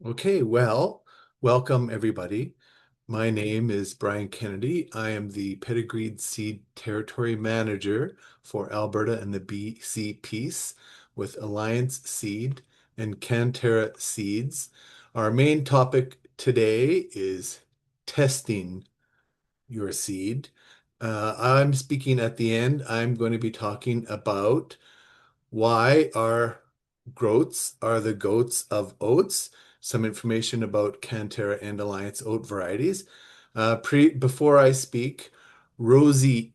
Okay, well, welcome everybody. My name is Brian Kennedy. I am the Pedigreed Seed Territory Manager for Alberta and the BC piece with Alliance Seed and CANTERRA Seeds. Our main topic today is testing your seed. I'm speaking at the end. I'm going to be talking about why our groats are the goats of oats. Some information about CANTERRA and Alliance oat varieties. Before I speak, Ruoxi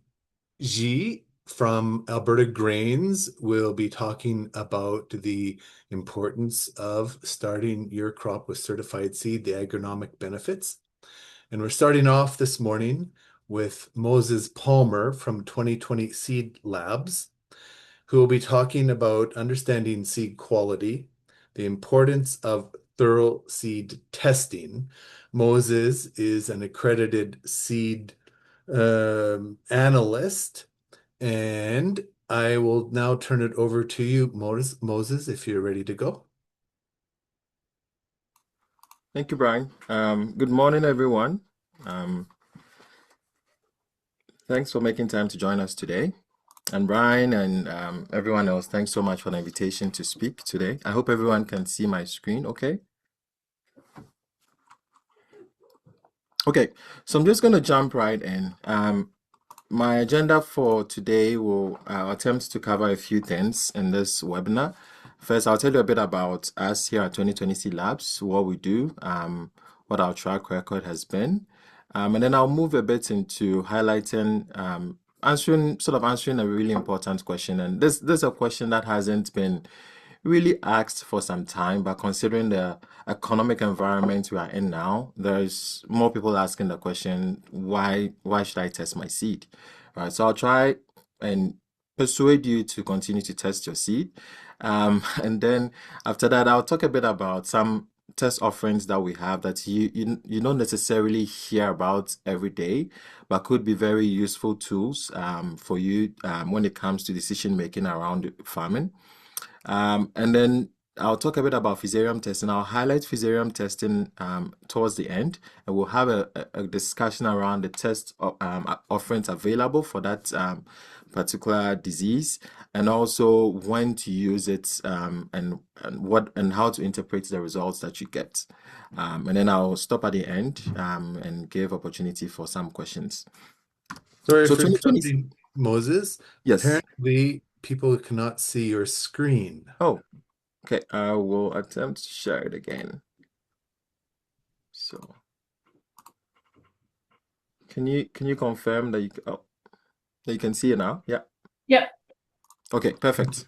Xia from Alberta Grains will be talking about the importance of starting your crop with certified seed, the agronomic benefits. And we're starting off this morning with Moses Palmer from 2020 Seed Labs, who will be talking about understanding seed quality, the importance of thorough seed testing. Moses is an accredited seed analyst, and I will now turn it over to you, Moses, if you're ready to go. Thank you, Brian. Good morning, everyone. Um, Thanks for making time to join us today. And Brian and everyone else, thanks so much for the invitation to speak today. I hope everyone can see my screen, okay? Okay, so I'm just going to jump right in. My agenda for today will attempt to cover a few things in this webinar. First, I'll tell you a bit about us here at 2020 Seed Labs, what we do, what our track record has been. And then I'll move a bit into highlighting, answering a really important question. And this is a question that hasn't been really asked for some time, but considering the economic environment we are in now, there's more people asking the question, why should I test my seed? All right, so I'll try and persuade you to continue to test your seed. And then after that, I'll talk a bit about some test offerings that we have that you don't necessarily hear about every day, but could be very useful tools for you when it comes to decision making around farming. And then I'll talk a bit about fusarium testing. I'll highlight fusarium testing towards the end, and we'll have a discussion around the test offerings available for that particular disease, and also when to use it, and how to interpret the results that you get. And then I'll stop at the end and give opportunity for some questions. Sorry So for 2020, interrupting, Moses. yes. Apparently, people cannot see your screen. Oh, okay. I will attempt to share it again. So can you confirm that that you can see it now? Yeah. Yep. Okay, perfect.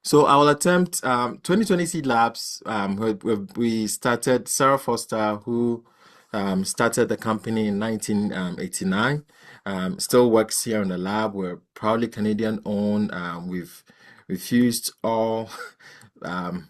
So I will attempt 2020 Seed Labs. We started Sarah Foster, who started the company in 1989. Still works here in the lab. We're proudly Canadian owned. We've refused all um,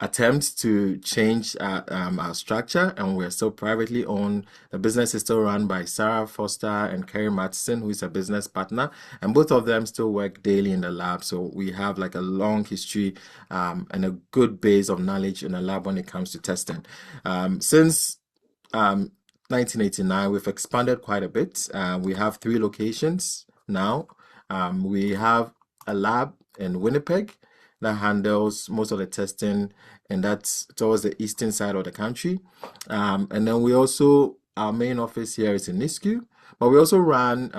attempts to change our structure, and we're still privately owned. The business is still run by Sarah Foster and Kerry Matson, who is a business partner, and both of them still work daily in the lab. So we have like a long history and a good base of knowledge in the lab when it comes to testing. Since 1989, we've expanded quite a bit. We have 3 locations now. We have a lab in Winnipeg that handles most of the testing, and that's towards the eastern side of the country. And then our main office here is in Nisku, but we also run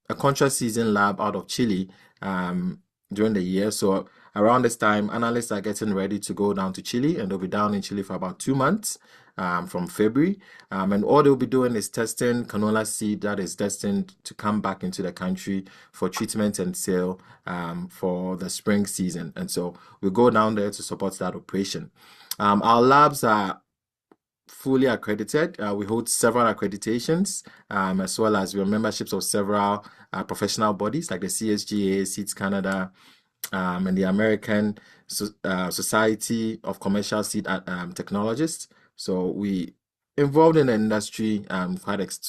a contract season lab out of Chile during the year. So around this time, analysts are getting ready to go down to Chile, and they'll be down in Chile for about 2 months. From February, and all they'll be doing is testing canola seed that is destined to come back into the country for treatment and sale for the spring season. And so we go down there to support that operation. Our labs are fully accredited. We hold several accreditations, as well as we're memberships of several professional bodies like the CSGA, Seeds Canada, and the American Society of Commercial Seed Technologists. So we involved in the industry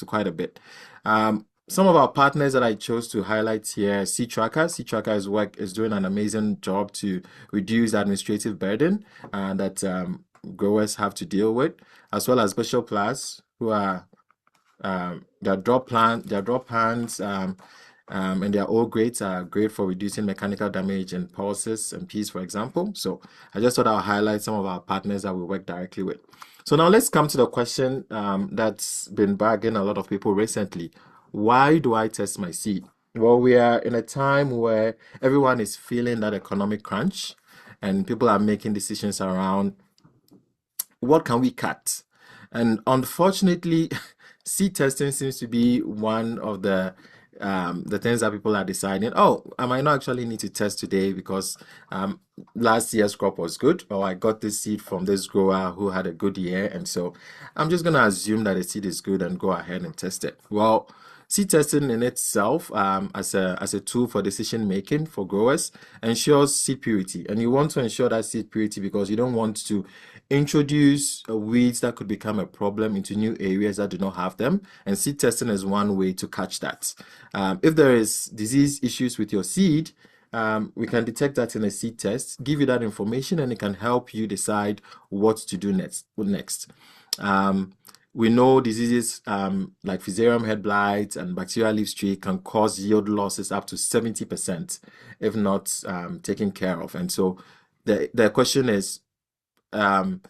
quite a bit. Some of our partners that I chose to highlight here, Seed Tracker. Seed Tracker's work is doing an amazing job to reduce the administrative burden that growers have to deal with, as well as bishop plants who are their drop pans and their oil grades are great for reducing mechanical damage in pulses and peas, for example. So I just thought I'll highlight some of our partners that we work directly with. So now let's come to the question that's been bugging a lot of people recently. Why do I test my seed? Well, we are in a time where everyone is feeling that economic crunch and people are making decisions around what can we cut? And unfortunately, seed testing seems to be one of the things that people are deciding. Oh, I might not actually need to test today because last year's crop was good, or I got this seed from this grower who had a good year, and so I'm just gonna assume that the seed is good and go ahead and test it. Well, seed testing in itself, as a tool for decision making for growers, ensures seed purity, and you want to ensure that seed purity because you don't want to introduce weeds that could become a problem into new areas that do not have them. And seed testing is one way to catch that. If there is disease issues with your seed, we can detect that in a seed test, give you that information, and it can help you decide what to do next. We know diseases like Fusarium head blight and bacterial leaf streak can cause yield losses up to 70% if not taken care of. And so the question is a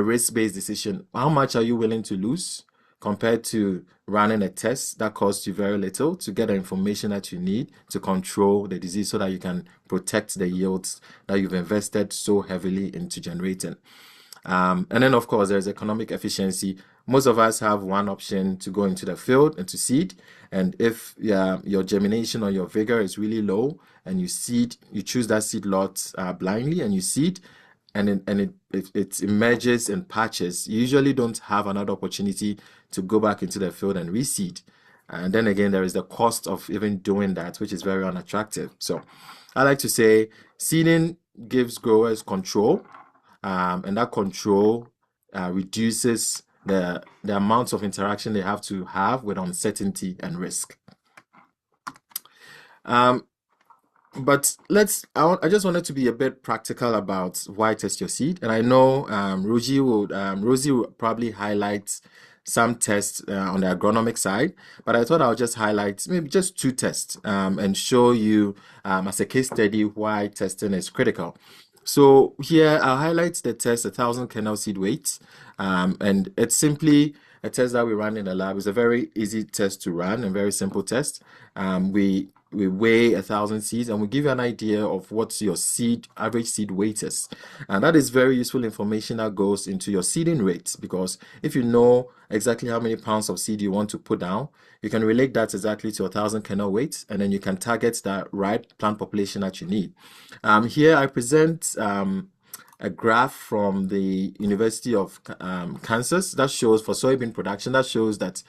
risk-based decision. How much are you willing to lose compared to running a test that costs you very little to get the information that you need to control the disease so that you can protect the yields that you've invested so heavily into generating? And then, of course, there's economic efficiency. Most of us have one option to go into the field and to seed. And if your germination or your vigor is really low and you choose that seed lot blindly and you seed, and it emerges in patches, you usually don't have another opportunity to go back into the field and reseed. And then again, there is the cost of even doing that, which is very unattractive. So I like to say seeding gives growers control, and that control reduces the amount of interaction they have to have with uncertainty and risk. But I just wanted to be a bit practical about why test your seed. And I know Rosie will probably highlight some tests on the agronomic side, but I thought I'll just highlight maybe just two tests and show you as a case study why testing is critical. So here I'll highlight the test, 1,000 kernel seed weight, and it's simply a test that we run in the lab. It's a very easy test to run and very simple test. We weigh 1,000 seeds and we give you an idea of what your average seed weight is. And that is very useful information that goes into your seeding rate, because if you know exactly how many pounds of seed you want to put down, you can relate that exactly to 1,000 kernel weight, and then you can target that right plant population that you need. Here I present a graph from the University of Kansas that shows for soybean production, that shows that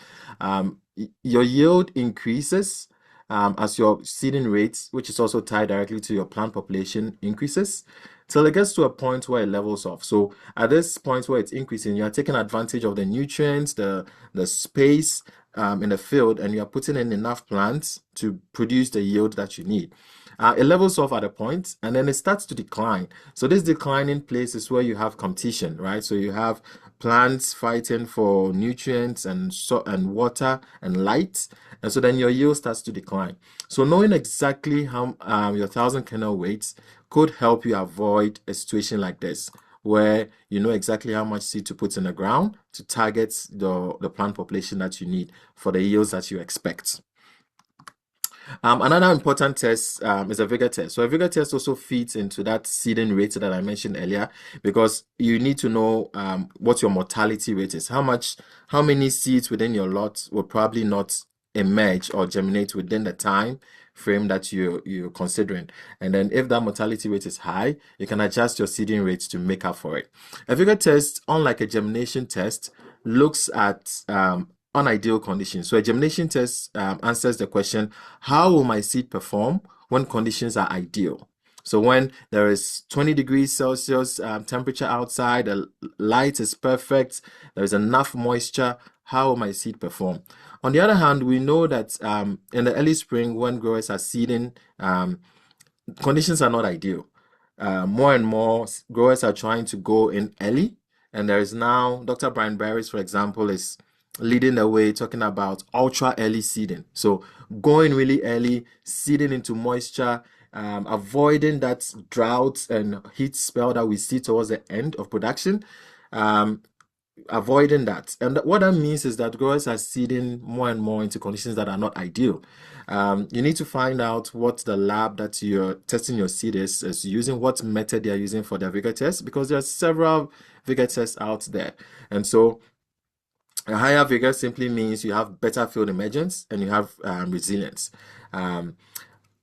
your yield increases as your seeding rate, which is also tied directly to your plant population, increases till it gets to a point where it levels off. So at this point where it's increasing, you are taking advantage of the nutrients, the space in the field, and you are putting in enough plants to produce the yield that you need. It levels off at a point and then it starts to decline. So this declining place is where you have competition, right? So you have plants fighting for nutrients and water and light, and so then your yield starts to decline. So knowing exactly how your 1,000 kernel weights could help you avoid a situation like this, where you know exactly how much seed to put in the ground to target the plant population that you need for the yields that you expect. Another important test is a vigor test. So a vigor test also feeds into that seeding rate that I mentioned earlier, because you need to know what your mortality rate is. How many seeds within your lot will probably not emerge or germinate within the time frame that you're considering. And then if that mortality rate is high, you can adjust your seeding rates to make up for it. A vigor test, unlike a germination test, looks at unideal conditions. So a germination test answers the question, how will my seed perform when conditions are ideal? So when there is 20 degrees Celsius temperature outside, the light is perfect, there is enough moisture, how will my seed perform? On the other hand, we know that in the early spring when growers are seeding, conditions are not ideal. more and more growers are trying to go in early. And there is now, Dr. Brian Barris, for example, is leading the way talking about ultra early seeding. So going really early, seeding into moisture, avoiding that drought and heat spell that we see towards the end of production. Um, Avoiding that. And what that means is that growers are seeding more and more into conditions that are not ideal. You need to find out what the lab that you're testing your seed is using, what method they are using for their vigor test, because there are several vigor tests out there. And so a higher vigor simply means you have better field emergence and you have resilience. Um,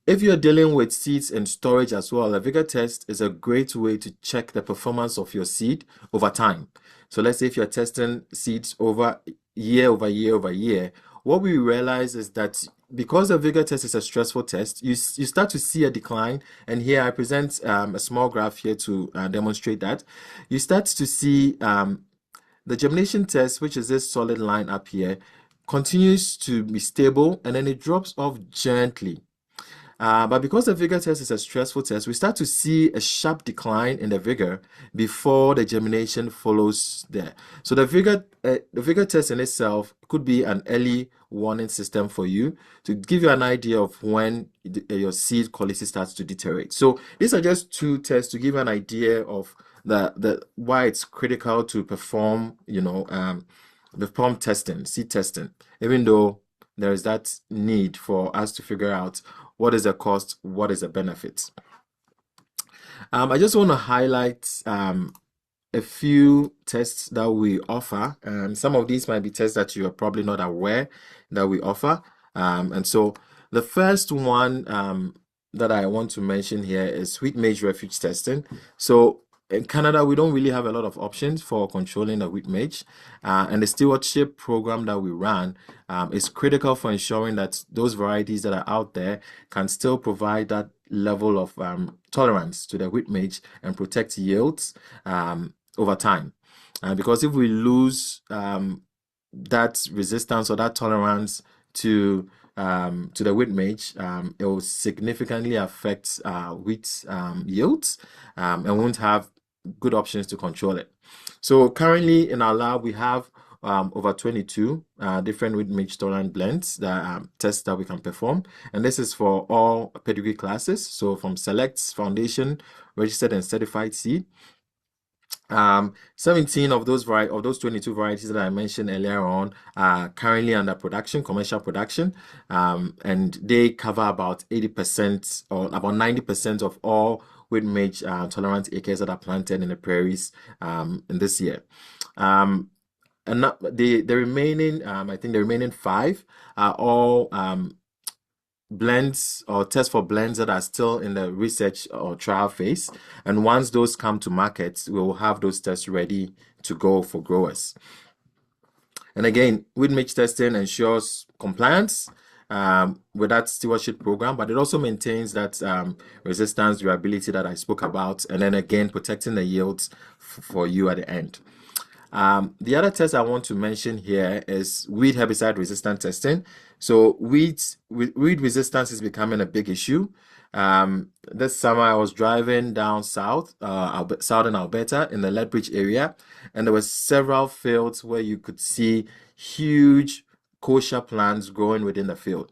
if you're dealing with seeds and storage as well, a vigor test is a great way to check the performance of your seed over time. So let's say if you're testing seeds over year over year, what we realize is that because the vigor test is a stressful test, you start to see a decline. And here I present a small graph here to demonstrate that. You start to see the germination test, which is this solid line up here, continues to be stable and then it drops off gently. But because the vigor test is a stressful test, we start to see a sharp decline in the vigor before the germination follows there. So the vigor test in itself could be an early warning system for you to give you an idea of when your seed quality starts to deteriorate. So these are just two tests to give you an idea of the why it's critical to perform, perform testing, seed testing, even though there is that need for us to figure out what is the cost, what is the benefit. I just want to highlight a few tests that we offer. Some of these might be tests that you are probably not aware that we offer. And so the first one that I want to mention here is wheat maize refuge testing. So in Canada, we don't really have a lot of options for controlling the wheat maize. And the stewardship program that we run is critical for ensuring that those varieties that are out there can still provide that level of tolerance to the wheat maize and protect yields over time. Because if we lose that resistance or that tolerance to the wheat maize, it will significantly affect wheat yields and won't have good options to control it. So currently in our lab, we have over 22 different wheat maize tolerant blends that tests that we can perform. And this is for all pedigree classes. So from Select, Foundation, Registered and Certified Seed. 17 of those 22 varieties that I mentioned earlier on are currently under production, commercial production, and they cover about 80% or about 90% of all wheat maize tolerant acres that are planted in the prairies in this year. And the remaining, I think the remaining 5 are all blends or tests for blends that are still in the research or trial phase. And once those come to market, we will have those tests ready to go for growers. And again, wheat maize testing ensures compliance with that stewardship program, but it also maintains that resistance durability that I spoke about, and then again, protecting the yields for you at the end. The other test I want to mention here is weed herbicide resistant testing. So weed resistance is becoming a big issue. This summer I was driving down southern Alberta in the Lethbridge area, and there were several fields where you could see huge kochia plants growing within the field.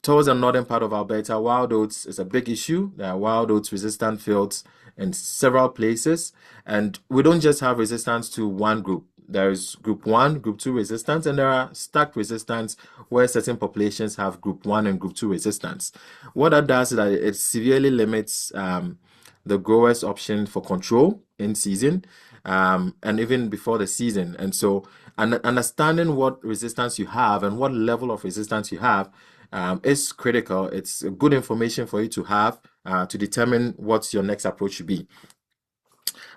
Towards the northern part of Alberta, wild oats is a big issue. There are wild oats resistant fields in several places, and we don't just have resistance to one group. There's group 1, group 2 resistance, and there are stacked resistance where certain populations have group 1 and group 2 resistance. What that does is that it severely limits the growers' option for control in season and even before the season. And so understanding what resistance you have and what level of resistance you have is critical. It's good information for you to have to determine what your next approach should be.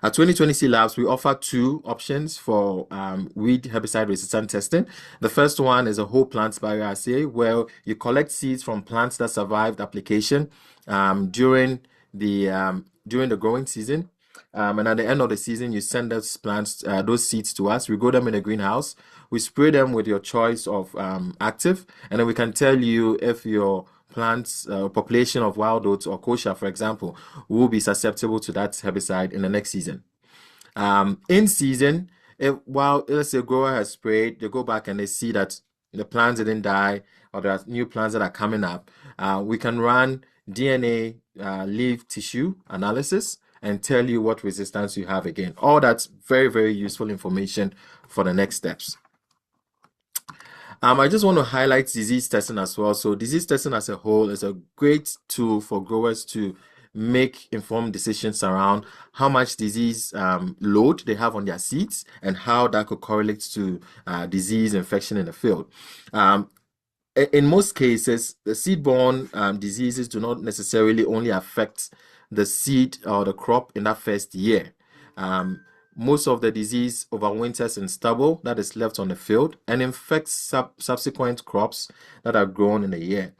At 2020 Labs, we offer 2 options for weed herbicide resistant testing. The first one is a whole plant barrier assay, where you collect seeds from plants that survived application during the growing season. And at the end of the season, you send those plants, those seeds to us. We grow them in a greenhouse. We spray them with your choice of active, and then we can tell you if your plants, population of wild oats or kochia, for example, will be susceptible to that herbicide in the next season. In season, while let's say a grower has sprayed, they go back and they see that the plants didn't die or there are new plants that are coming up. We can run DNA leaf tissue analysis and tell you what resistance you have again. All that's very, very useful information for the next steps. I just want to highlight disease testing as well. So disease testing as a whole is a great tool for growers to make informed decisions around how much disease load they have on their seeds and how that could correlate to disease infection in the field. In most cases, the seed-borne diseases do not necessarily only affect the seed or the crop in that first year. Um, Most of the disease overwinters in stubble that is left on the field and infects subsequent crops that are grown in a year.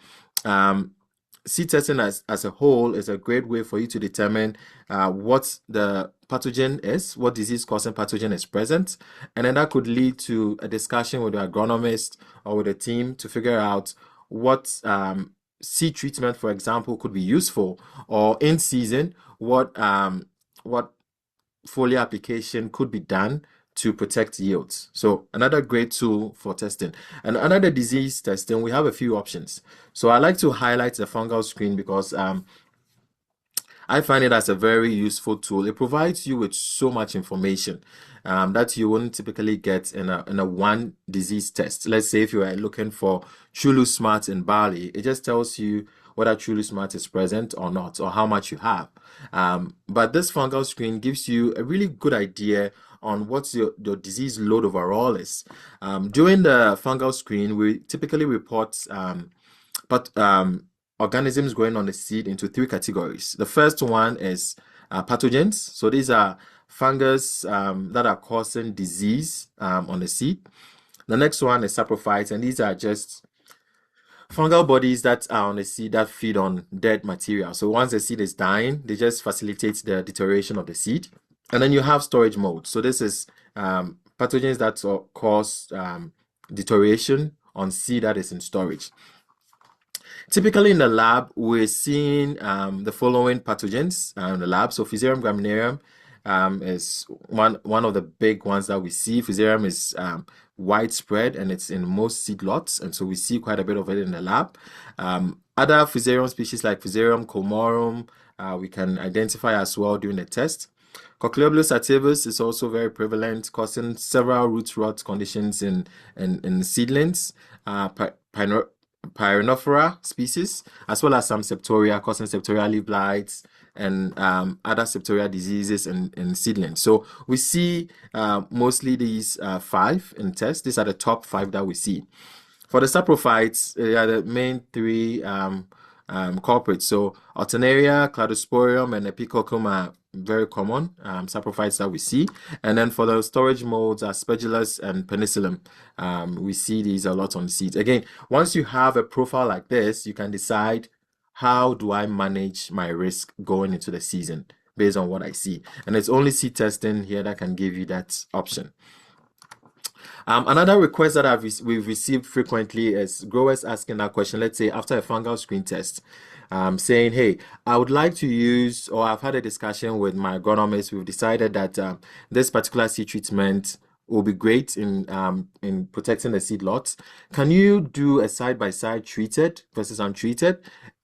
Seed testing as a whole is a great way for you to determine what the pathogen is, what disease-causing pathogen is present, and then that could lead to a discussion with the agronomist or with the team to figure out what seed treatment, for example, could be useful, or in season, what foliar application could be done to protect yields. So another great tool for testing. And another disease testing, we have a few options. So I like to highlight the fungal screen because I find it as a very useful tool. It provides you with so much information that you wouldn't typically get in a one disease test. Let's say if you are looking for Chulu Smart in barley, it just tells you whether Chulu Smart is present or not, or how much you have. But this fungal screen gives you a really good idea on what your disease load overall is. During the fungal screen, we typically report organisms growing on the seed into three categories. The first one is pathogens. So these are fungus that are causing disease on the seed. The next one is saprophytes, and these are just fungal bodies that are on the seed that feed on dead material. So once the seed is dying, they just facilitate the deterioration of the seed. And then you have storage mold. So this is pathogens that cause deterioration on seed that is in storage. Typically in the lab, we're seeing the following pathogens in the lab. So Fusarium graminearum is one of the big ones that we see. Fusarium is widespread and it's in most seed lots, and so we see quite a bit of it in the lab. Other Fusarium species like Fusarium comorum we can identify as well during the test. Cochleobolus sativus is also very prevalent, causing several root rot conditions in seedlings. Pyronophora species, as well as some septoria, causing septoria leaf blights and other septoria diseases in seedlings. So we see mostly these 5 in test. These are the top 5 that we see. For the saprophytes, they are the main 3 culprits. So Alternaria, Cladosporium, and Epicoccum are very common saprophytes that we see. And then for the storage molds, Aspergillus and Penicillium, we see these a lot on seeds. Again, once you have a profile like this, you can decide how do I manage my risk going into the season based on what I see. And it's only seed testing here that can give you that option. Another request that we've received frequently is growers asking that question, let's say after a fungal screen test, saying, hey, I would like to use, or I've had a discussion with my agronomist, we've decided that this particular seed treatment will be great in protecting the seed lots. Can you do a side-by-side treated versus untreated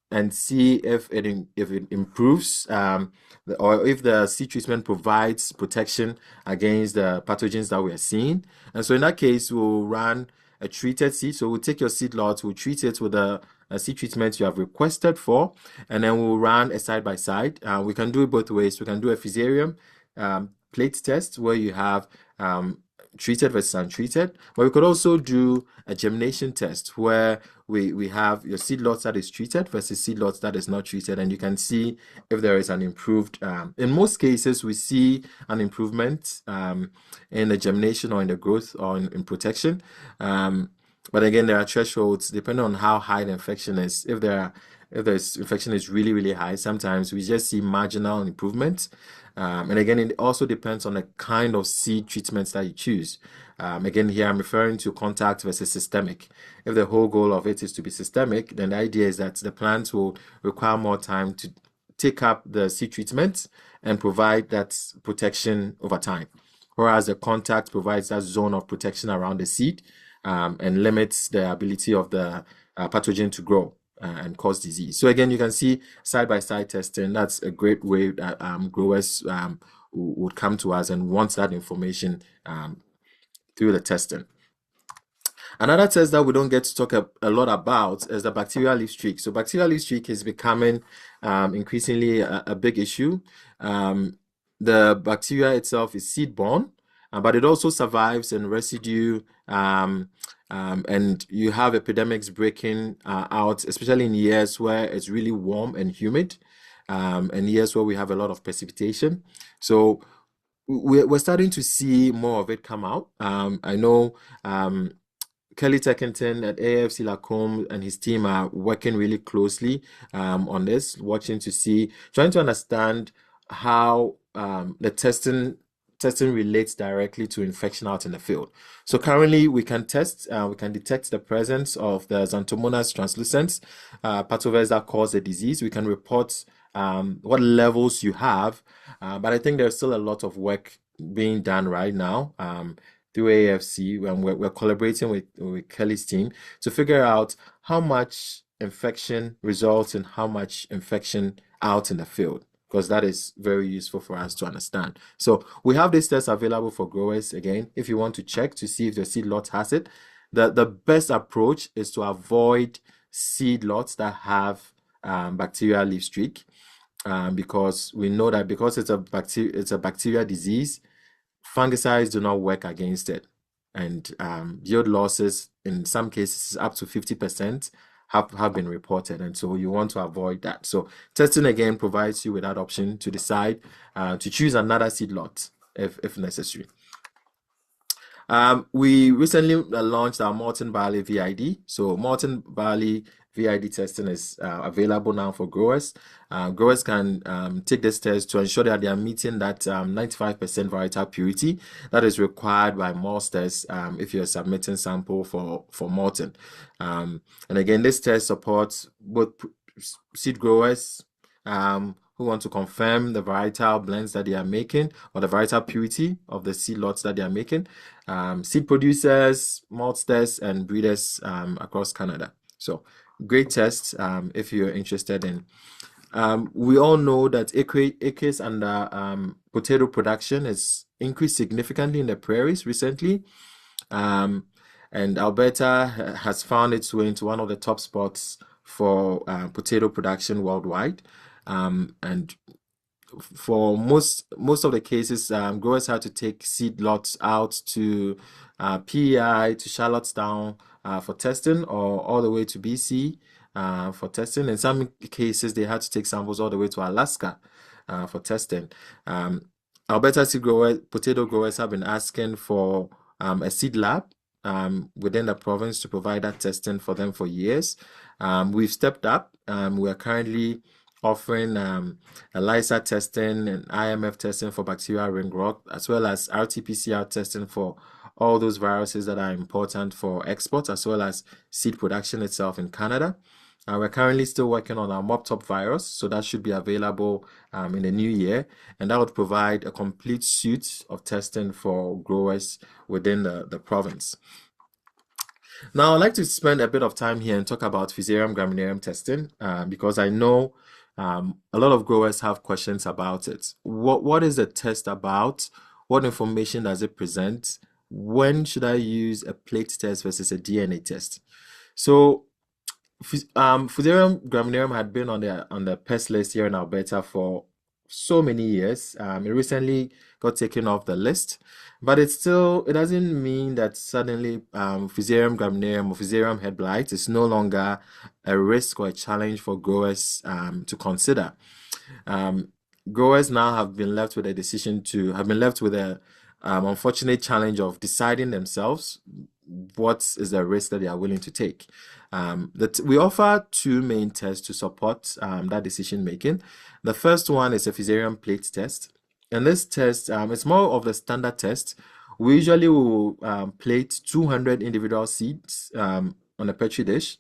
and see if it improves or if the seed treatment provides protection against the pathogens that we are seeing? And so in that case, we'll run a treated seed. So we'll take your seed lot, we'll treat it with a seed treatment you have requested for, and then we'll run a side-by-side. We can do it both ways. We can do a Fusarium plate test where you have treated versus untreated, but we could also do a germination test where we have your seed lots that is treated versus seed lots that is not treated, and you can see if there is an improved in most cases we see an improvement in the germination or in the growth or in protection, but again there are thresholds depending on how high the infection is. If there are if the infection is really, really high, sometimes we just see marginal improvement. And again, it also depends on the kind of seed treatments that you choose. Again, here I'm referring to contact versus systemic. If the whole goal of it is to be systemic, then the idea is that the plant will require more time to take up the seed treatment and provide that protection over time. Whereas the contact provides that zone of protection around the seed and limits the ability of the pathogen to grow and cause disease. So again, you can see side-by-side testing. That's a great way that growers would come to us and want that information through the testing. Another test that we don't get to talk a lot about is the bacterial leaf streak. So bacterial leaf streak is becoming increasingly a big issue. The bacteria itself is seed-borne, but it also survives in residue, and you have epidemics breaking out, especially in years where it's really warm and humid, and years where we have a lot of precipitation. So we're starting to see more of it come out. I know Kelly Teckington at AFC Lacombe and his team are working really closely on this, watching to see, trying to understand how the testing relates directly to infection out in the field. So currently we can detect the presence of the Xanthomonas translucens, pathovirus that cause the disease. We can report what levels you have, but I think there's still a lot of work being done right now through AFC, and we're collaborating with Kelly's team to figure out how much infection results in how much infection out in the field, because that is very useful for us to understand. So we have this test available for growers. Again, if you want to check to see if the seed lot has it, the best approach is to avoid seed lots that have bacterial leaf streak, because we know that because it's a bacteria disease, fungicides do not work against it, and yield losses in some cases up to 50% have been reported, and so you want to avoid that. So testing again provides you with that option to decide to choose another seed lot if necessary. We recently launched our Morton Barley VID. So Morton Barley VID testing is available now for growers. Growers can take this test to ensure that they are meeting that 95% varietal purity that is required by maltsters if you're submitting sample for Morton. And again, this test supports both seed growers who want to confirm the varietal blends that they are making or the varietal purity of the seed lots that they are making, seed producers, maltsters, and breeders across Canada. So great test if you're interested in. We all know that acres under potato production has increased significantly in the prairies recently. And Alberta has found its way into one of the top spots for potato production worldwide. And for most of the cases, growers had to take seed lots out to PEI, to Charlottetown for testing, or all the way to BC for testing. In some cases, they had to take samples all the way to Alaska for testing. Alberta potato growers have been asking for a seed lab within the province to provide that testing for them for years. We've stepped up. We are currently offering ELISA testing and IMF testing for bacterial ring rot, as well as RT-PCR testing for all those viruses that are important for export, as well as seed production itself in Canada. We're currently still working on our mop top virus, so that should be available in the new year, and that would provide a complete suite of testing for growers within the province. Now, I'd like to spend a bit of time here and talk about Fusarium graminearum testing because I know a lot of growers have questions about it. What is the test about? What information does it present? When should I use a plate test versus a DNA test? So, Fusarium graminearum had been on the pest list here in Alberta for so many years. It recently got taken off the list, but it doesn't mean that suddenly Fusarium graminearum or Fusarium head blight is no longer a risk or a challenge for growers to consider. Growers now have been left with a unfortunate challenge of deciding themselves what is the risk that they are willing to take. We offer two main tests to support that decision making. The first one is a Fusarium plate test. And this test, it's more of the standard test. We usually will plate 200 individual seeds on a petri dish.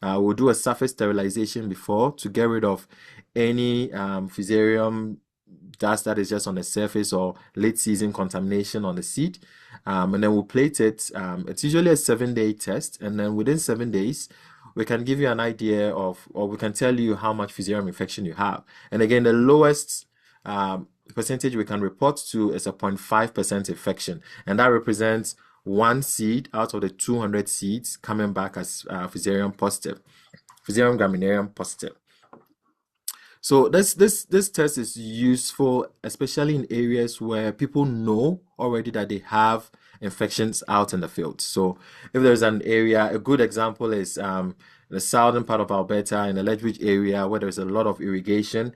We'll do a surface sterilization before to get rid of any Fusarium dust that is just on the surface or late season contamination on the seed. And then we'll plate it. It's usually a 7-day test. And then within 7 days, we can give you an idea of, or we can tell you how much Fusarium infection you have. And again, the lowest percentage we can report to is a 0.5% infection. And that represents one seed out of the 200 seeds coming back as Fusarium positive, Fusarium graminearum positive. So this test is useful, especially in areas where people know already that they have infections out in the field. So if there's an area, a good example is the southern part of Alberta in the Ledwidge area where there's a lot of irrigation.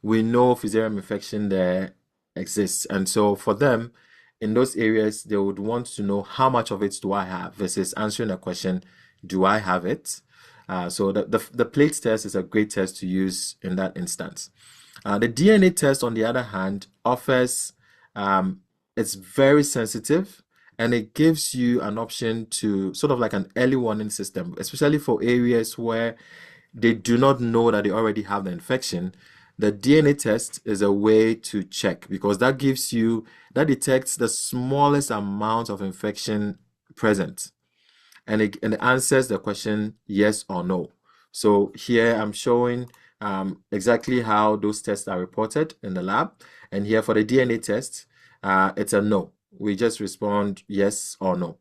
We know Fusarium infection there exists. And so for them, in those areas, they would want to know how much of it do I have versus answering a question, do I have it? So the plate test is a great test to use in that instance. The DNA test, on the other hand, offers, it's very sensitive and it gives you an option to sort of like an early warning system, especially for areas where they do not know that they already have the infection. The DNA test is a way to check because that detects the smallest amount of infection present. And it answers the question yes or no. So here I'm showing exactly how those tests are reported in the lab. And here for the DNA test, it's a no. We just respond yes or no.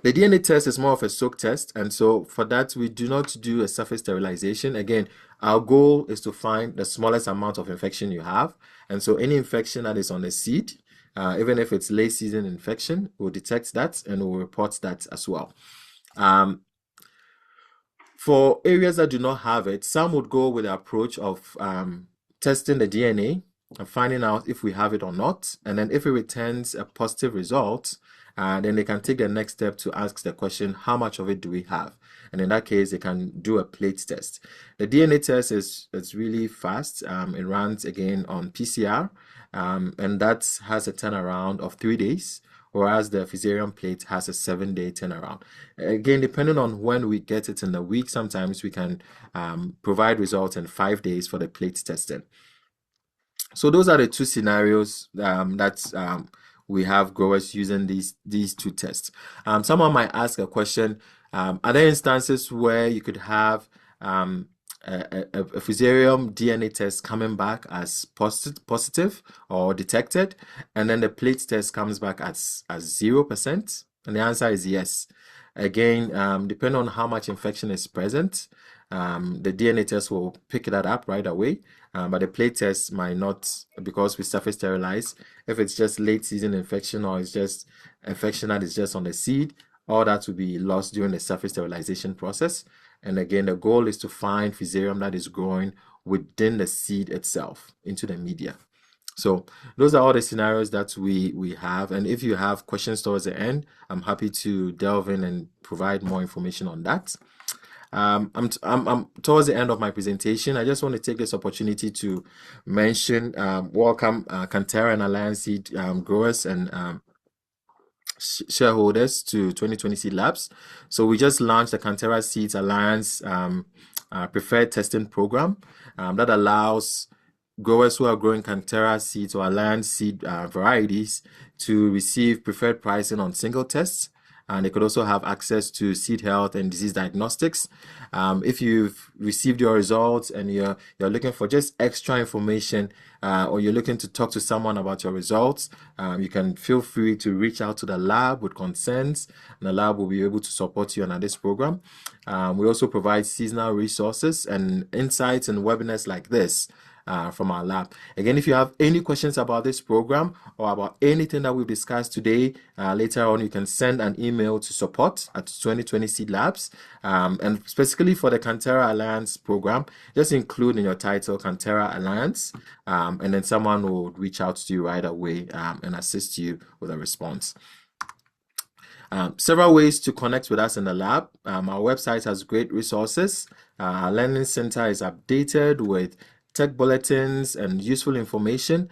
The DNA test is more of a soak test, and so for that, we do not do a surface sterilization. Again, our goal is to find the smallest amount of infection you have, and so any infection that is on the seed, even if it's late season infection, we'll detect that and we'll report that as well. For areas that do not have it, some would go with the approach of testing the DNA and finding out if we have it or not, and then if it returns a positive result, then they can take the next step to ask the question, how much of it do we have? And in that case, they can do a plate test. The DNA test is really fast. It runs again on PCR, and that has a turnaround of 3 days, whereas the Fusarium plate has a 7-day turnaround. Again, depending on when we get it in the week, sometimes we can provide results in 5 days for the plate testing. So those are the two scenarios that we have growers using these two tests. Someone might ask a question, are there instances where you could have a Fusarium DNA test coming back as positive or detected, and then the plate test comes back as 0%? And the answer is yes. Again, depending on how much infection is present, the DNA test will pick that up right away, but the plate test might not, because we surface sterilize. If it's just late season infection or it's just infection that is just on the seed, all that will be lost during the surface sterilization process. And again, the goal is to find Fusarium that is growing within the seed itself into the media. So those are all the scenarios that we have. And if you have questions towards the end, I'm happy to delve in and provide more information on that. I'm towards the end of my presentation. I just want to take this opportunity to mention, welcome CANTERRA and Alliance Seed growers and shareholders to 2020 Seed Labs. So we just launched the CANTERRA Seeds Alliance preferred testing program that allows growers who are growing CANTERRA seeds or Alliance seed varieties to receive preferred pricing on single tests. And they could also have access to seed health and disease diagnostics. If you've received your results and you're looking for just extra information, or you're looking to talk to someone about your results, you can feel free to reach out to the lab with concerns, and the lab will be able to support you under this program. We also provide seasonal resources and insights and webinars like this from our lab. Again, if you have any questions about this program or about anything that we've discussed today, later on you can send an email to support@2020 Seed Labs. And specifically for the CANTERRA Alliance program, just include in your title CANTERRA Alliance, and then someone will reach out to you right away and assist you with a response. Several ways to connect with us in the lab. Our website has great resources. Our learning center is updated with tech bulletins and useful information.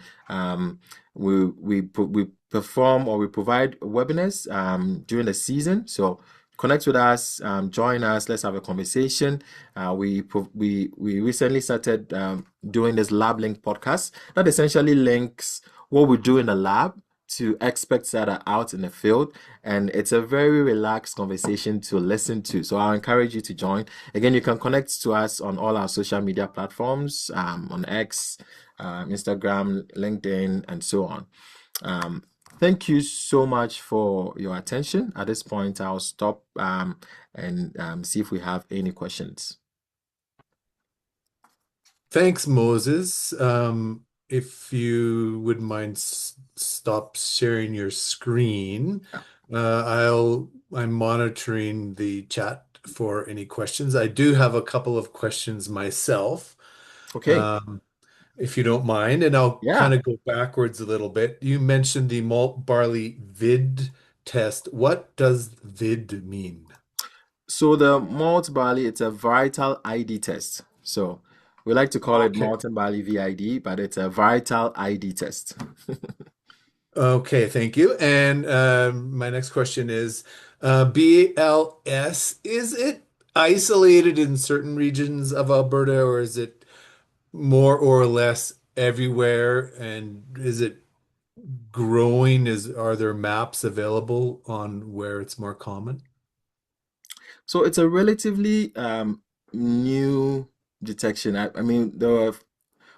We perform or we provide webinars during the season. So connect with us, join us, let's have a conversation. We recently started doing this lab link podcast that essentially links what we do in the lab to experts that are out in the field, and it's a very relaxed conversation to listen to. So I'll encourage you to join. Again, you can connect to us on all our social media platforms, on X, Instagram, LinkedIn, and so on. Thank you so much for your attention. At this point, I'll stop and see if we have any questions. Thanks, Moses. If you wouldn't mind stop sharing your screen, I'm monitoring the chat for any questions. I do have a couple of questions myself, Okay. um, if you don't mind, and I'll kind Yeah. of go backwards a little bit. You mentioned the malt barley vid test. What does vid mean? So the malt barley, it's a varietal ID test. So we like to call it Okay. malt and barley VID, but it's a varietal ID test. Okay, thank you. And my next question is BLS, is it isolated in certain regions of Alberta or is it more or less everywhere? And is it growing? Are there maps available on where it's more common? So it's a relatively new detection. I mean, there were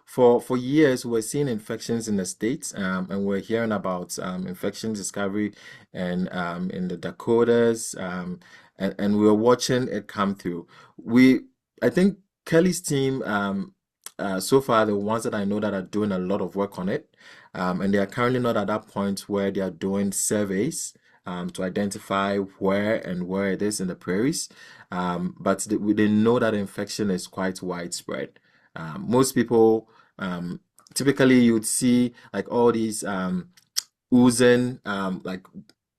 for years, we're seeing infections in the States, and we're hearing about infection discovery and in the Dakotas, and we're watching it come through. I think Kelly's team, so far, the ones that I know that are doing a lot of work on it, and they are currently not at that point where they are doing surveys. To identify where it is in the prairies, but they know that infection is quite widespread. Most people typically you'd see like all these oozing, like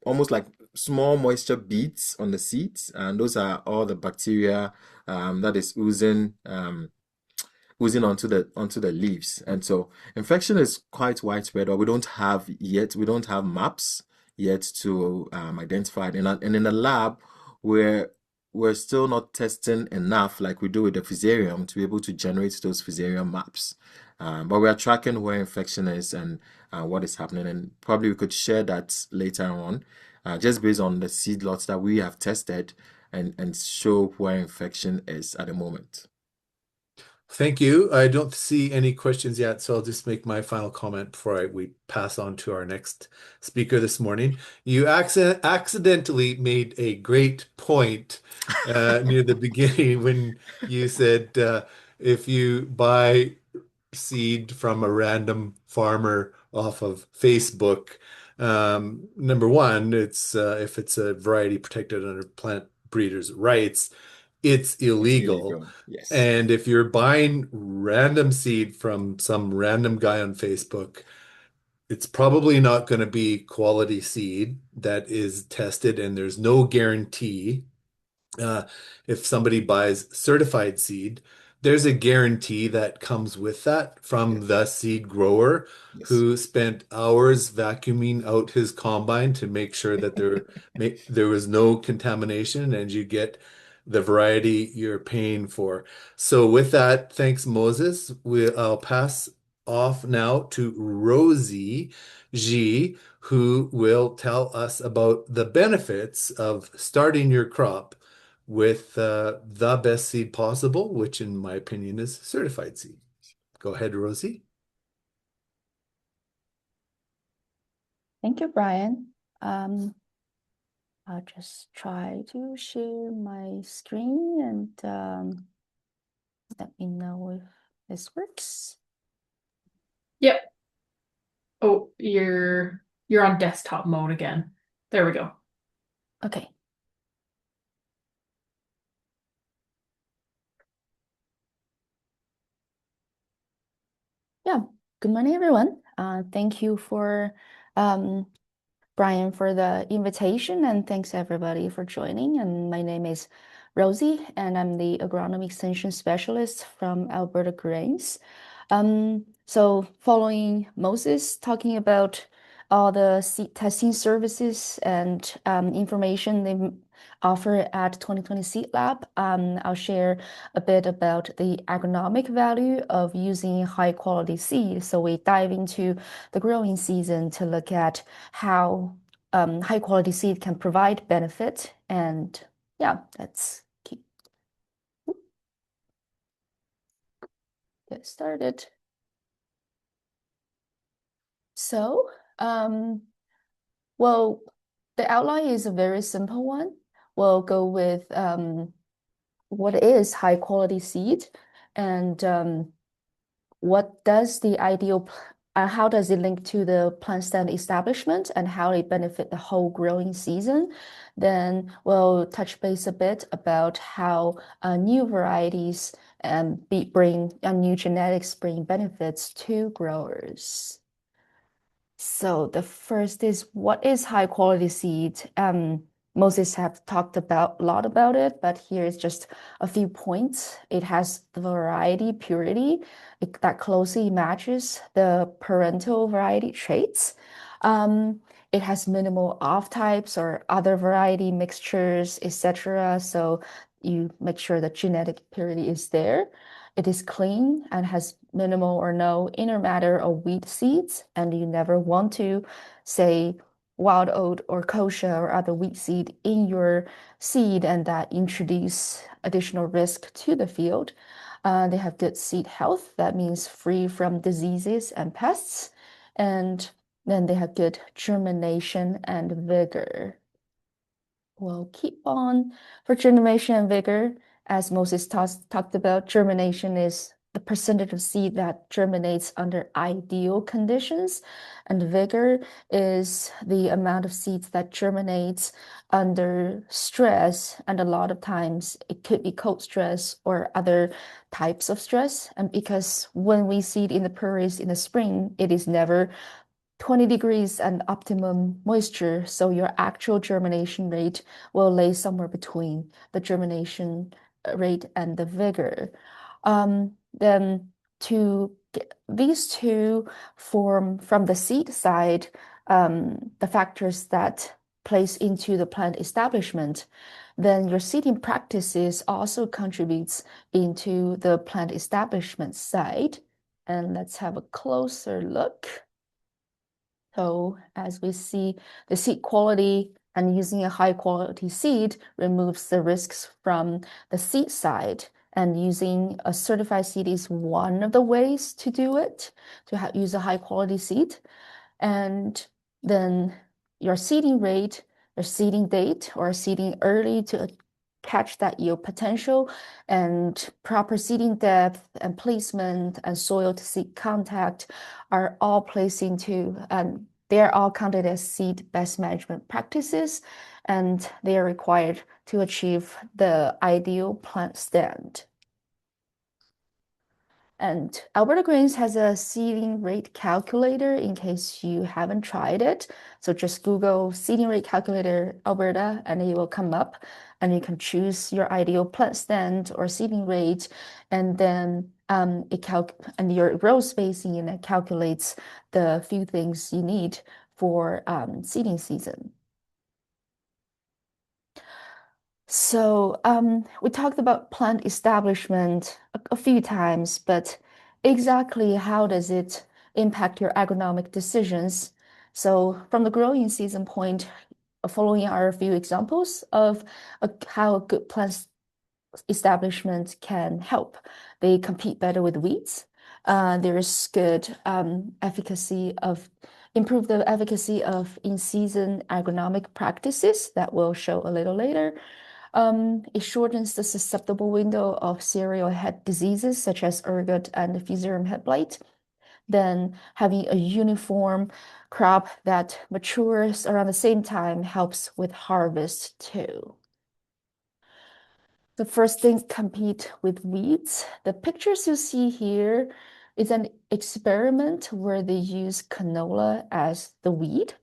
almost like small moisture beads on the seeds, and those are all the bacteria that is oozing onto the leaves. And so infection is quite widespread, or we don't have maps yet to identify it. And in the lab, we're we're still not testing enough like we do with the fusarium to be able to generate those fusarium maps. But we are tracking where infection is and what is happening, and probably we could share that later on, just based on the seed lots that we have tested and show where infection is at the moment. Thank you. I don't see any questions yet, so I'll just make my final comment before we pass on to our next speaker this morning. You accidentally made a great point near the beginning when you said if you buy seed from a random farmer off of Facebook, number one, it's if it's a variety protected under plant breeders' rights, it's It's illegal. illegal. Yes. And if you're buying random seed from some random guy on Facebook, it's probably not going to be quality seed that is tested, and there's no guarantee. Uh, if somebody buys certified seed, there's a guarantee that comes with that from Yes. the seed grower Yes. who spent hours vacuuming out his combine to make sure that there was no contamination and you get the variety you're paying for. So with that, thanks, Moses. I'll pass off now to Rosie G, who will tell us about the benefits of starting your crop with the best seed possible, which in my opinion is certified seed. Go ahead, Rosie. Thank you, Brian. I'll just try to share my screen and let me know if this works. Yep. Oh, you're on desktop mode again. There we go. Okay. Yeah. Good morning, everyone. Thank you for Brian for the invitation, and thanks everybody for joining. And my name is Rosie, and I'm the agronomy extension specialist from Alberta Grains. So following Moses talking about all the seed testing services and information they offer at 2020 Seed Lab, I'll share a bit about the agronomic value of using high quality seed. So we dive into the growing season to look at how high quality seed can provide benefit. And yeah, let's get started. So, well, the outline is a very simple one. We'll go with what is high quality seed and what does the how does it link to the plant stand establishment and how it benefit the whole growing season? Then we'll touch base a bit about how new varieties and bring new genetics bring benefits to growers. So the first is what is high quality seed? Moses have talked about a lot about it, but here is just a few points. It has the variety purity that closely matches the parental variety traits. It has minimal off types or other variety mixtures, etc. So you make sure the genetic purity is there. It is clean and has minimal or no inner matter or weed seeds, and you never want to say wild oat or kochia or other wheat seed in your seed and that introduce additional risk to the field. They have good seed health, that means free from diseases and pests, and then they have good germination and vigor. We'll keep on for germination and vigor. As Moses talked about, germination is the percentage of seed that germinates under ideal conditions, and vigor is the amount of seeds that germinates under stress. And a lot of times it could be cold stress or other types of stress. And because when we seed in the prairies in the spring, it is never 20 degrees and optimum moisture, so your actual germination rate will lay somewhere between the germination rate and the vigor. Then to get these two form from the seed side, the factors that plays into the plant establishment, then your seeding practices also contributes into the plant establishment side. And let's have a closer look. So as we see, the seed quality and using a high quality seed removes the risks from the seed side. And using a certified seed is one of the ways to do it, to use a high quality seed. And then your seeding rate, your seeding date, or seeding early to catch that yield potential, and proper seeding depth and placement and soil to seed contact are all placed into, and they're all counted as seed best management practices, and they are required to achieve the ideal plant stand. And Alberta Grains has a seeding rate calculator in case you haven't tried it. So just Google seeding rate calculator Alberta and it will come up and you can choose your ideal plant stand or seeding rate. And then and your row spacing and it calculates the few things you need for seeding season. So we talked about plant establishment a few times, but exactly how does it impact your agronomic decisions? So from the growing season point, following are a few examples of how a good plant establishment can help. They compete better with weeds. There is good improve the efficacy of in-season agronomic practices that we'll show a little later. It shortens the susceptible window of cereal head diseases such as ergot and fusarium head blight. then having a uniform crop that matures around the same time helps with harvest too. The first thing, compete with weeds. The pictures you see here is an experiment where they use canola as the weed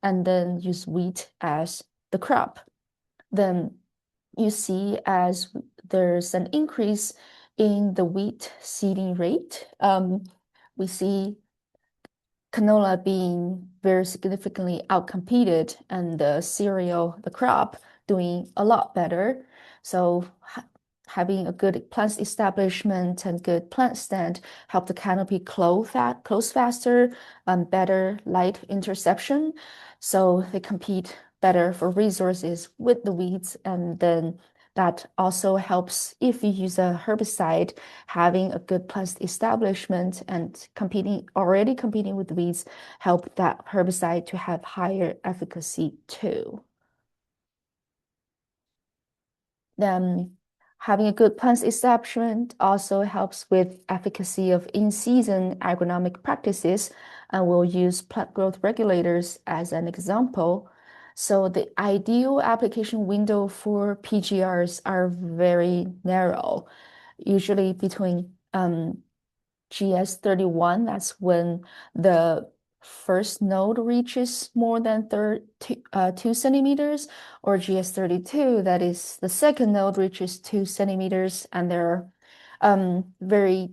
and then use wheat as the crop. Then you see as there's an increase in the wheat seeding rate, we see canola being very significantly outcompeted and the cereal, the crop, doing a lot better. So having a good plant establishment and good plant stand help the canopy close faster and better light interception. So they compete better for resources with the weeds, and then that also helps if you use a herbicide, having a good plant establishment and already competing with weeds help that herbicide to have higher efficacy too. Then having a good plant establishment also helps with efficacy of in-season agronomic practices, and we'll use plant growth regulators as an example. So the ideal application window for PGRs are very narrow, usually between GS31, that's when the first node reaches more than 2 centimeters, or GS32, that is the second node reaches 2 centimeters, and there are very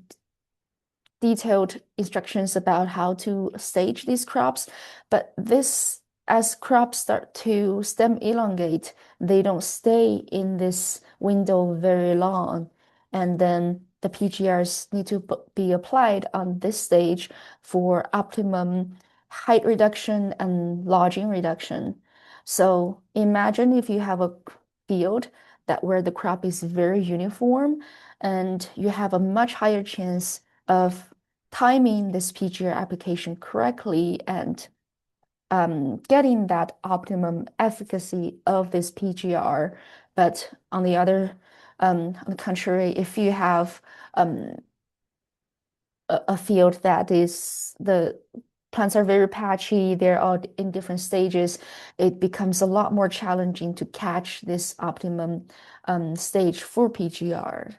detailed instructions about how to stage these crops. But as crops start to stem elongate, they don't stay in this window very long. And then the PGRs need to be applied on this stage for optimum height reduction and lodging reduction. So imagine if you have a field where the crop is very uniform, and you have a much higher chance of timing this PGR application correctly and getting that optimum efficacy of this PGR. But on the contrary, if you have a field that is the plants are very patchy, they're all in different stages, it becomes a lot more challenging to catch this optimum stage for PGR.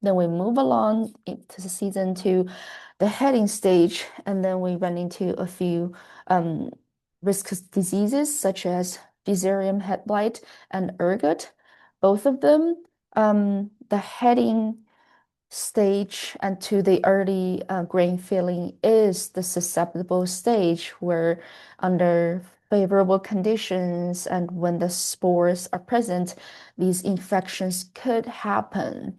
Then we move along into the season to the heading stage, and then we run into a few risk diseases such as Fusarium head blight and ergot. Both of them, the heading stage and to the early grain filling is the susceptible stage where under favorable conditions and when the spores are present, these infections could happen.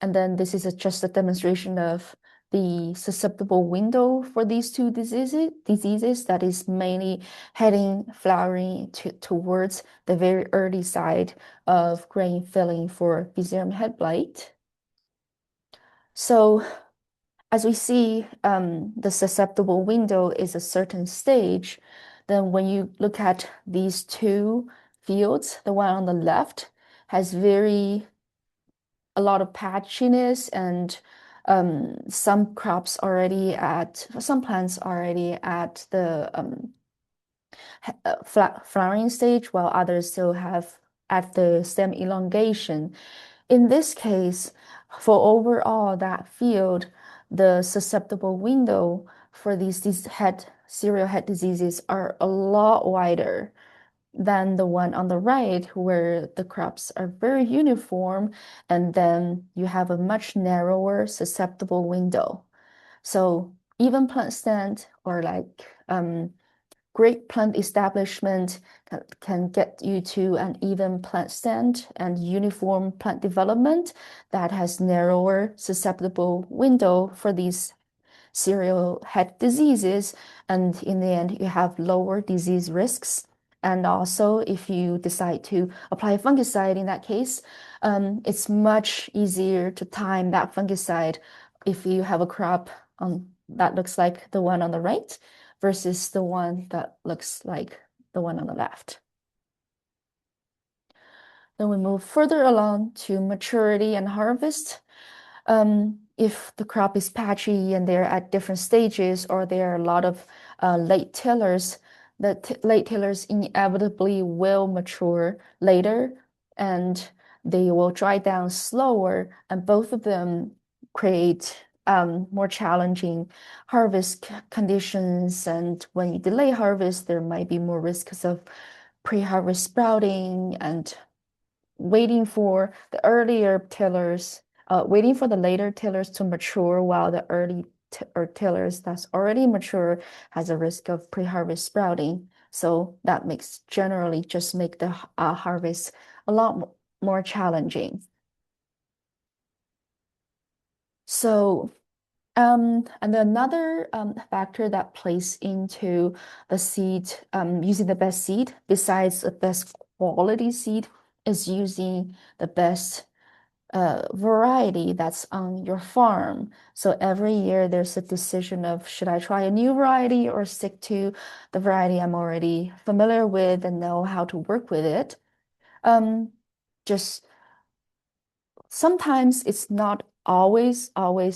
And then this is just a demonstration of the susceptible window for these two diseases that is mainly heading flowering towards the very early side of grain filling for Fusarium head blight. So as we see, the susceptible window is a certain stage. Then when you look at these two fields, the one on the left has a lot of patchiness and some plants already at the flowering stage, while others still have at the stem elongation. In this case, for overall that field, the susceptible window for these cereal head diseases are a lot wider than the one on the right, where the crops are very uniform, and then you have a much narrower susceptible window. So even plant stand or great plant establishment can get you to an even plant stand and uniform plant development that has narrower susceptible window for these cereal head diseases, and in the end you have lower disease risks. And also, if you decide to apply a fungicide in that case, it's much easier to time that fungicide if you have a crop that looks like the one on the right versus the one that looks like the one on the left. Then we move further along to maturity and harvest. If the crop is patchy and they're at different stages, or there are a lot of late tillers, the late tillers inevitably will mature later and they will dry down slower, and both of them create more challenging harvest conditions. And when you delay harvest, there might be more risks of pre-harvest sprouting and waiting for the earlier tillers, waiting for the later tillers to mature, while the early or tillers that's already mature has a risk of pre-harvest sprouting. So that makes generally just make the harvest a lot more challenging. So and another factor that plays into the seed, using the best seed, besides the best quality seed, is using the best variety that's on your farm. So every year there's a decision of should I try a new variety or stick to the variety I'm already familiar with and know how to work with it. Just sometimes it's not always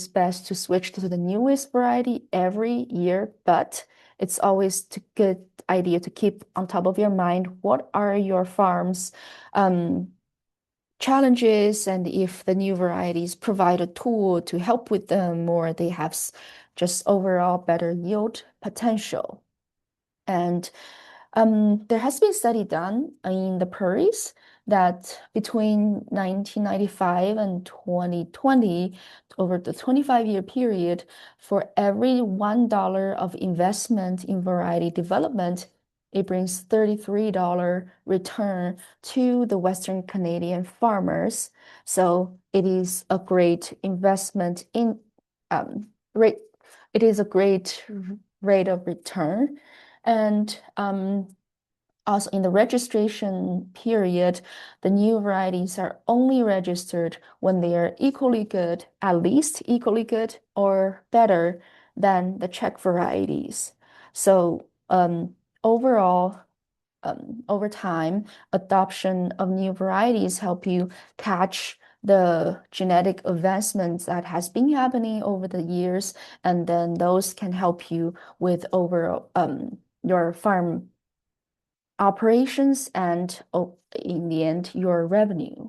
best to switch to the newest variety every year, but it's always a good idea to keep on top of your mind what are your farm's challenges, and if the new varieties provide a tool to help with them, or they have just overall better yield potential. And there has been a study done in the prairies that between 1995 and 2020, over the 25-year period, for every $1 of investment in variety development, it brings $33 return to the Western Canadian farmers. So it is a great investment in rate. It is a great rate of return. And also in the registration period, the new varieties are only registered when they are equally good, at least equally good, or better than the Czech varieties. So overall, over time, adoption of new varieties help you catch the genetic advancements that has been happening over the years, and then those can help you with overall your farm operations and in the end, your revenue.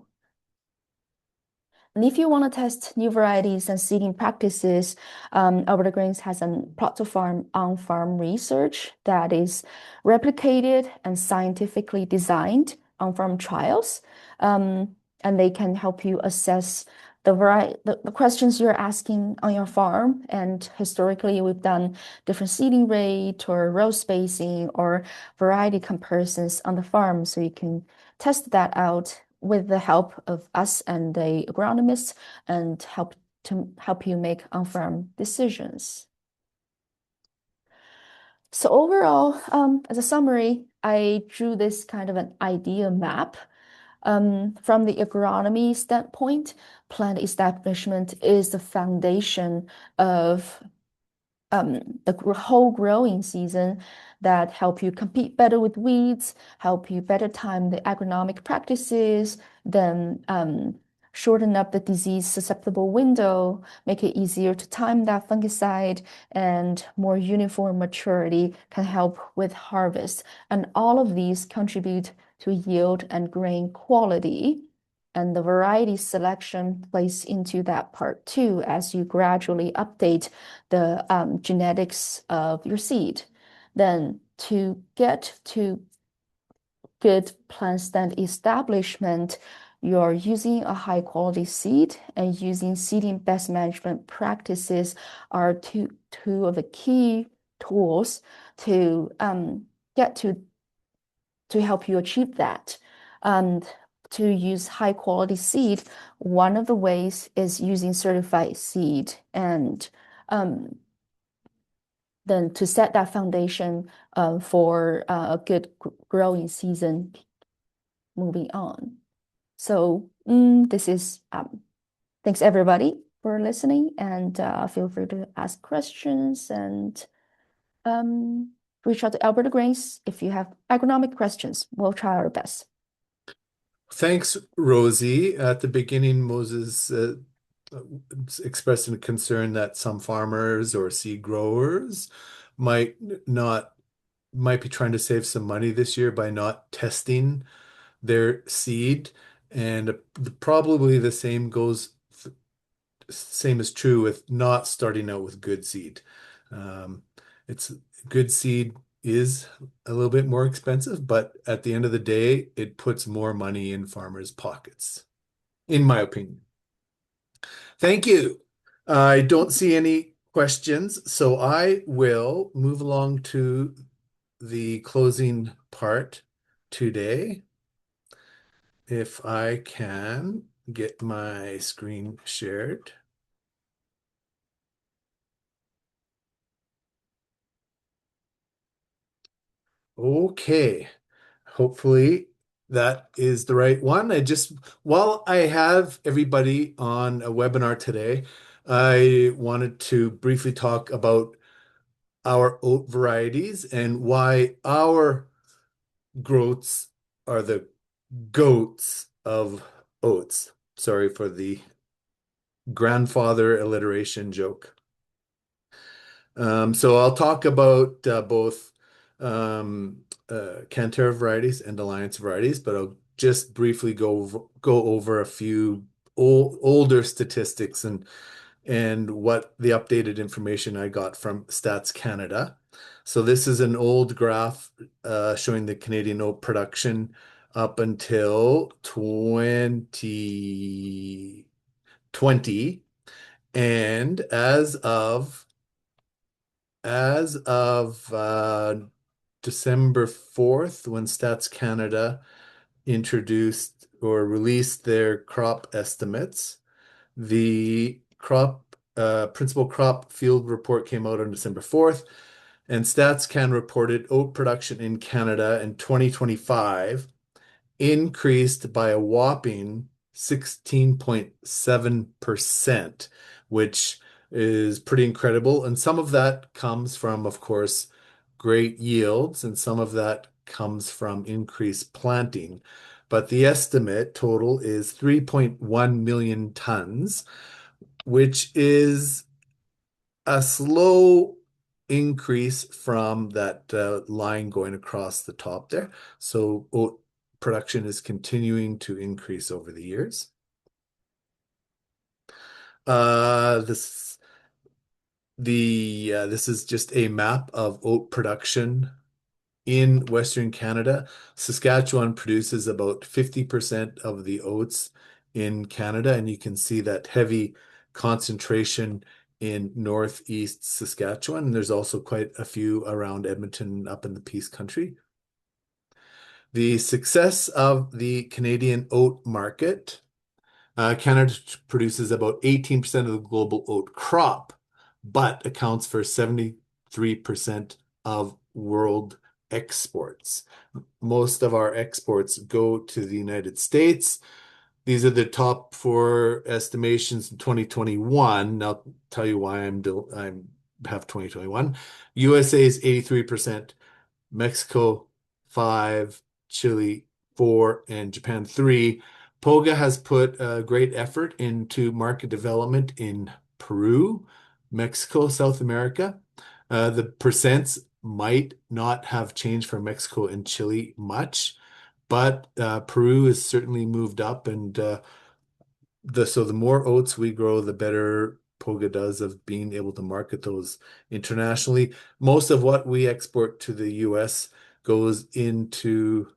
And if you want to test new varieties and seeding practices, Alberta Grains has a plot-to-farm on-farm research that is replicated and scientifically designed on-farm trials. And they can help you assess the questions you're asking on your farm. And historically, we've done different seeding rate or row spacing or variety comparisons on the farm, so you can test that out with the help of us and the agronomists and help you make on-farm decisions. So overall, as a summary, I drew this kind of an idea map. From the agronomy standpoint, plant establishment is the foundation of the whole growing season that help you compete better with weeds, help you better time the agronomic practices, then shorten up the disease susceptible window, make it easier to time that fungicide, and more uniform maturity can help with harvest. And all of these contribute to yield and grain quality. And the variety selection plays into that part too, as you gradually update the genetics of your seed. Then to get to good plant stand establishment, you're using a high quality seed and using seeding best management practices are two of the key tools to get to help you achieve that. And to use high quality seed, one of the ways is using certified seed, and then to set that foundation for a good growing season moving on. So this is thanks everybody for listening, and feel free to ask questions and reach out to Alberta Grains if you have agronomic questions. We'll try our best. Thanks, Rosie. At the beginning, Moses expressed a concern that some farmers or seed growers might not might be trying to save some money this year by not testing their seed, and probably the same is true with not starting out with good seed. Um, it's good seed is a little bit more expensive, but at the end of the day, it puts more money in farmers' pockets, in my opinion. Thank you. I don't see any questions, so I will move along to the closing part today. If I can get my screen shared. Okay. Hopefully that is the right one. While I have everybody on a webinar today, I wanted to briefly talk about our oat varieties and why our groats are the goats of oats. Sorry for the grandfather alliteration joke. So I'll talk about both CANTERRA varieties and Alliance varieties, but I'll just briefly go over a few older statistics and what the updated information I got from Stats Canada. So this is an old graph showing the Canadian oat production up until 2020, and as of December 4th, when Stats Canada introduced or released their crop estimates, the principal crop field report came out on December 4th, and StatsCan reported oat production in Canada in 2025 increased by a whopping 16.7%, which is pretty incredible. And some of that comes from, of course, great yields, and some of that comes from increased planting. But the estimate total is 3.1 million tons, which is a slow increase from that line going across the top there. So oat production is continuing to increase over the years. This is just a map of oat production in Western Canada. Saskatchewan produces about 50% of the oats in Canada, and you can see that heavy concentration in northeast Saskatchewan. And there's also quite a few around Edmonton up in the Peace Country. The success of the Canadian oat market. Canada produces about 18% of the global oat crop, but accounts for 73% of world exports. Most of our exports go to the United States. These are the top four estimations in 2021. I'll tell you why I have 2021. USA is 83%, Mexico 5, Chile 4, and Japan 3. POGA has put a great effort into market development in Peru, Mexico, South America. The percents might not have changed for Mexico and Chile much, but Peru has certainly moved up, and so the more oats we grow, the better POGA does of being able to market those internationally. Most of what we export to the US goes into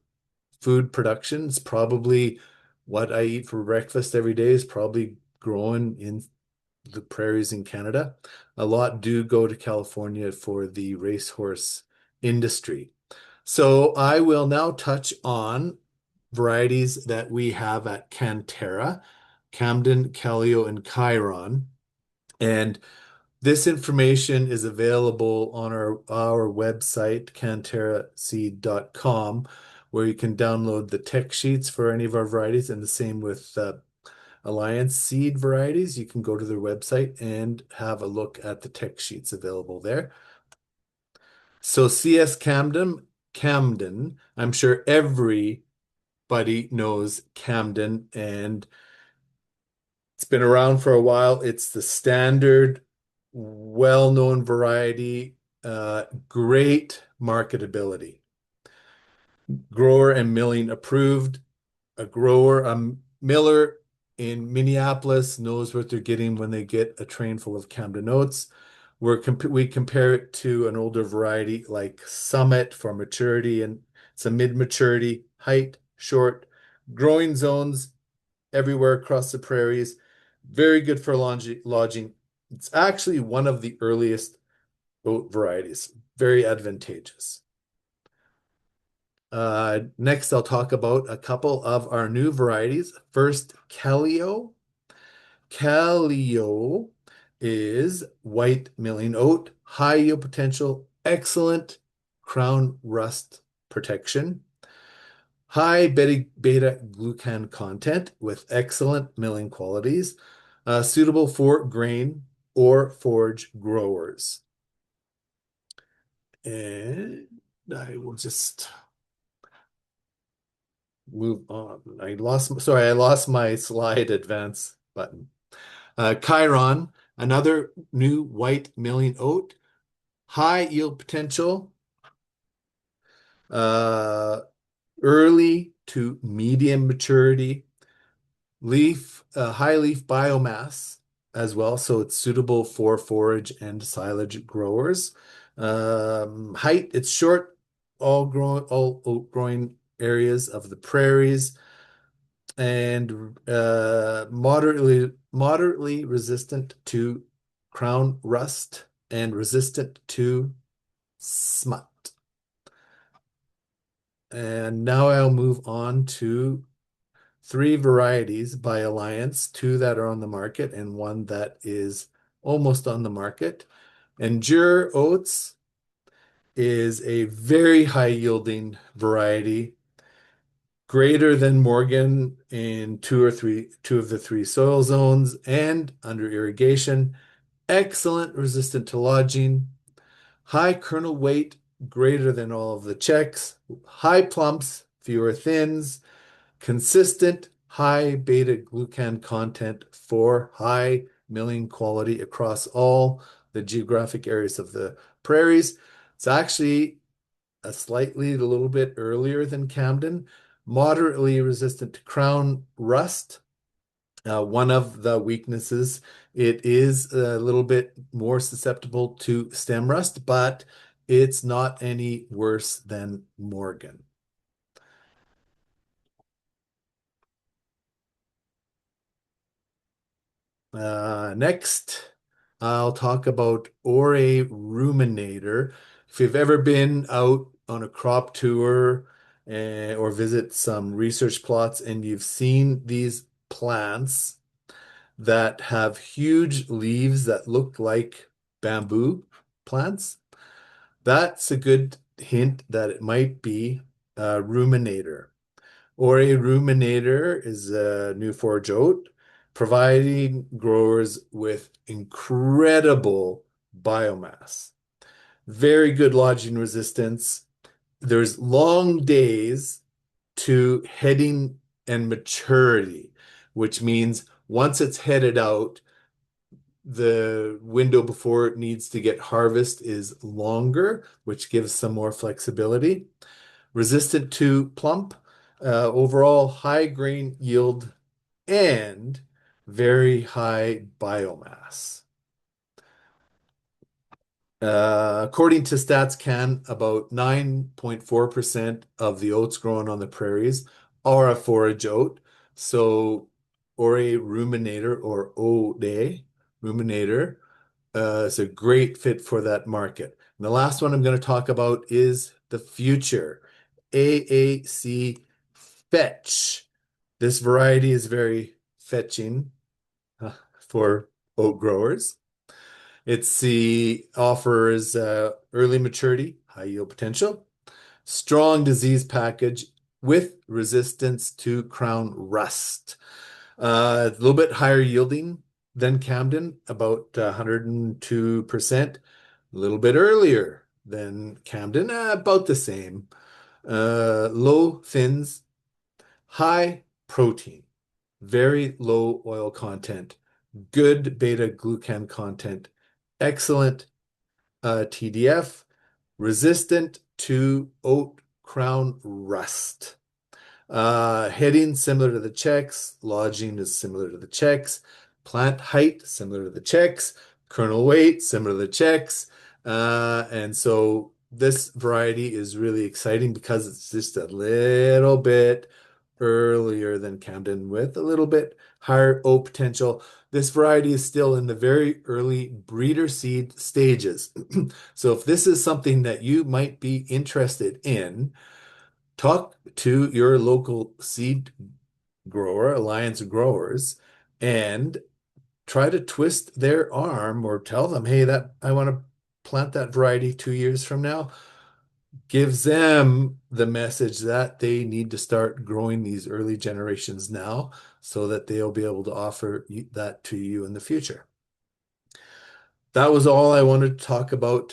food production. It's probably what I eat for breakfast every day is probably grown in the prairies in Canada. A lot do go to California for the racehorse industry. So I will now touch on varieties that we have at CANTERRA, Camden, Callio, and Chiron. And this information is available on our website, CANTERRASEED.com, where you can download the tech sheets for any of our varieties, and the same with Alliance Seed varieties. You can go to their website and have a look at the tech sheets available there. So CS Camden, I'm sure every everybody knows Camden, and it's been around for a while. It's the standard, well-known variety, great marketability. Grower and milling approved. A miller in Minneapolis knows what they're getting when they get a train full of Camden oats. We compare it to an older variety like Summit for maturity, and it's a mid-maturity, height, short, growing zones everywhere across the prairies. Very good for lodging. It's actually one of the earliest oat varieties. Very advantageous. Next, I'll talk about a couple of our new varieties. First, Callio. Callio is white milling oat, high yield potential, excellent crown rust protection, high beta glucan content with excellent milling qualities, suitable for grain or forage growers. And I will just move on. I lost my slide advance button. Chiron, another new white milling oat, high yield potential, early to medium maturity, high leaf biomass as well, so it's suitable for forage and silage growers. Height, it's short, all oat growing areas of the prairies, and moderately resistant to crown rust and resistant to smut. And now I'll move on to 3 varieties by Alliance, 2 that are on the market and 1 that is almost on the market. Endure Oats is a very high yielding variety, greater than Morgan in 2 of the 3 soil zones and under irrigation, excellent resistant to lodging, high kernel weight, greater than all of the checks, high plumps, fewer thins, consistent high beta glucan content for high milling quality across all the geographic areas of the prairies. It's actually a little bit earlier than Camden, moderately resistant to crown rust. One of the weaknesses, it is a little bit more susceptible to stem rust, but it's not any worse than Morgan. Next, I'll talk about Ore ruminator. If you've ever been out on a crop tour or visit some research plots and you've seen these plants that have huge leaves that look like bamboo plants, that's a good hint that it might be a ruminator. Or a ruminator is a new forage oat, providing growers with incredible biomass. Very good lodging resistance. There's long days to heading and maturity, which means once it's headed out, the window before it needs to get harvest is longer, which gives some more flexibility. Resistant to plump, overall high grain yield, and very high biomass. According to StatsCan, about 9.4% of the oats grown on the prairies are a forage oat. So, or a ruminator or ode ruminator is a great fit for that market. And the last one I'm going to talk about is the future. AAC Fetch. This variety is very fetching for oat growers. Offers early maturity, high yield potential, strong disease package with resistance to crown rust. A little bit higher yielding than Camden, about 102%. A little bit earlier than Camden, about the same. Low thins, high protein, very low oil content, good beta glucan content, excellent TDF, resistant to oat crown rust. Heading similar to the Czechs, lodging is similar to the Czechs, plant height similar to the Czechs, kernel weight similar to the Czechs. And so this variety is really exciting because it's just a little bit earlier than Camden with a little bit higher oat potential. This variety is still in the very early breeder seed stages. So if this is something that you might be interested in, talk to your local seed grower, alliance growers, and try to twist their arm or tell them, hey, that I want to plant that variety 2 years from now. Gives them the message that they need to start growing these early generations now so that they'll be able to offer that to you in the future. That was all I wanted to talk about